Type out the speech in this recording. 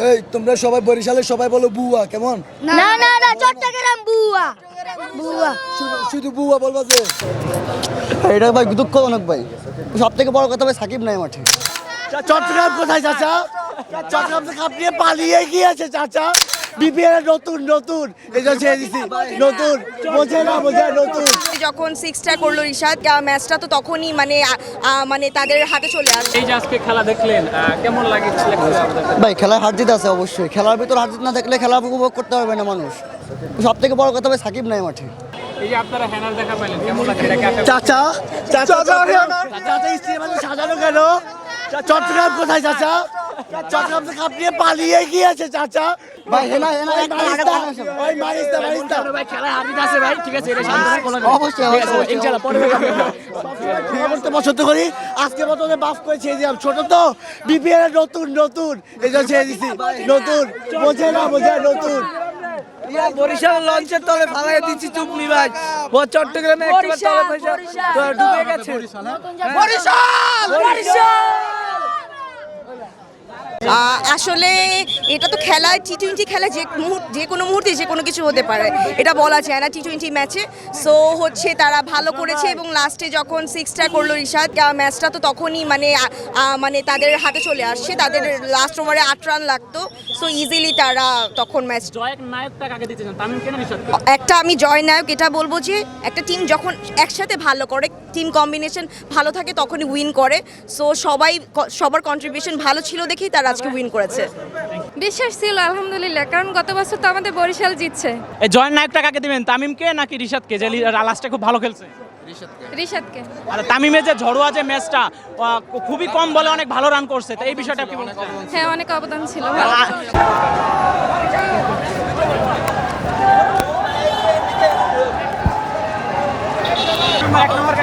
এই তোমরা সবাই বরিশালে সবাই বলো বুয়া কেমন? না না না চট্টগ্রাম বুয়া বুয়া শুধু বুয়া বলবা যে এটা ভাই দুঃখজনক ভাই। সব থেকে বড় কথা ভাই সাকিব নাই মাঠে। চট্টগ্রাম কোথায় চাচা? চট্টগ্রাম থেকে আপনি পালিয়ে গিয়েছে চাচা। বিপিএল নতুন নতুন এই যে ছেড়ে দিছি নতুন বোঝে না বোঝে নতুন। যখন সিক্সটা করলো রিশাদ ম্যাচটা তো তখনই মানে তাদের হাতে চলে আসে। এই যে আজকে খেলা দেখলেন কেমন লাগছিল? ভাই খেলার হার জিত আছে অবশ্যই। খেলার ভিতর হার জিত না দেখলে খেলা উপভোগ করতে পারবে না মানুষ। সব থেকে বড় কথা ভাই সাকিব নাই মাঠে। এই যে আপনারা হ্যানার দেখা পাইলেন কেমন লাগছে? এটাকে আপনি চাচা চাচা চাচা স্ত্রী মানে সাজানো কেন? চট্টগ্রাম কোথায় চাচা? চট্টগ্রাম থেকে আপনি পালিয়ে গিয়েছে চাচা। ভাই হেনা হেনা ওই মারিস্তা ভাই খেলায় হার জিত আছে ভাই, ঠিক আছে এটা শান্ত অবশ্যই অবশ্যই ইনশাআল্লাহ পরে করতে পছন্দ করি। আজকে মতো বাফ করে ছেড়ে দিলাম। ছোট তো বিপিএল নতুন নতুন এই যে ছেড়ে দিছি নতুন বোঝে না বোঝে নতুন। বরিশাল লঞ্চের তলে ফালাই দিচ্ছি চুপলি ভাই। চট্টগ্রামে একবার তলে পয়সা ডুবে গেছে। বরিশাল বরিশাল আসলে এটা তো খেলা, টি-20 খেলা যে কোনো মুহূর্তে যে কোনো কিছু হতে পারে, এটা বলা যায় না টি-20 ম্যাচে। সো হচ্ছে তারা ভালো করেছে এবং লাস্টে যখন সিক্সটা করলো রিশাদ ম্যাচটা তো তখনই মানে তাদের হাতে চলে আসছে। তাদের লাস্ট ওভারে 8 রান লাগতো, সো ইজিলি তারা তখন ম্যাচ। জয়ের নায়কটা কাকে দিতে চান, তামিম কেন রিশাদ? একটা আমি জয় নায়ক এটা বলবো যে একটা টিম যখন একসাথে ভালো করে, টিম কম্বিনেশন ভালো থাকে তখনই উইন করে। সো সবার কন্ট্রিবিউশন ভালো ছিল দেখেই তারা আজকে উইন করেছে। বিশ্বাস ছিল আলহামদুলিল্লাহ, কারণ গত বছর তো আমাদের বরিশাল জিতছে। এই জয়ের নায়কটা কাকে দিবেন, তামিমকে নাকি রিশাদকে, যে লাস্টে খুব ভালো খেলছে? রিশাদকে। আর তামিমের যে ঝড়োয়া যে ম্যাচটা খুবই কম বলে অনেক ভালো রান করছে, তো এই বিষয়টা কি বলতে চান? হ্যাঁ অনেক অবদান ছিল। এক নম্বর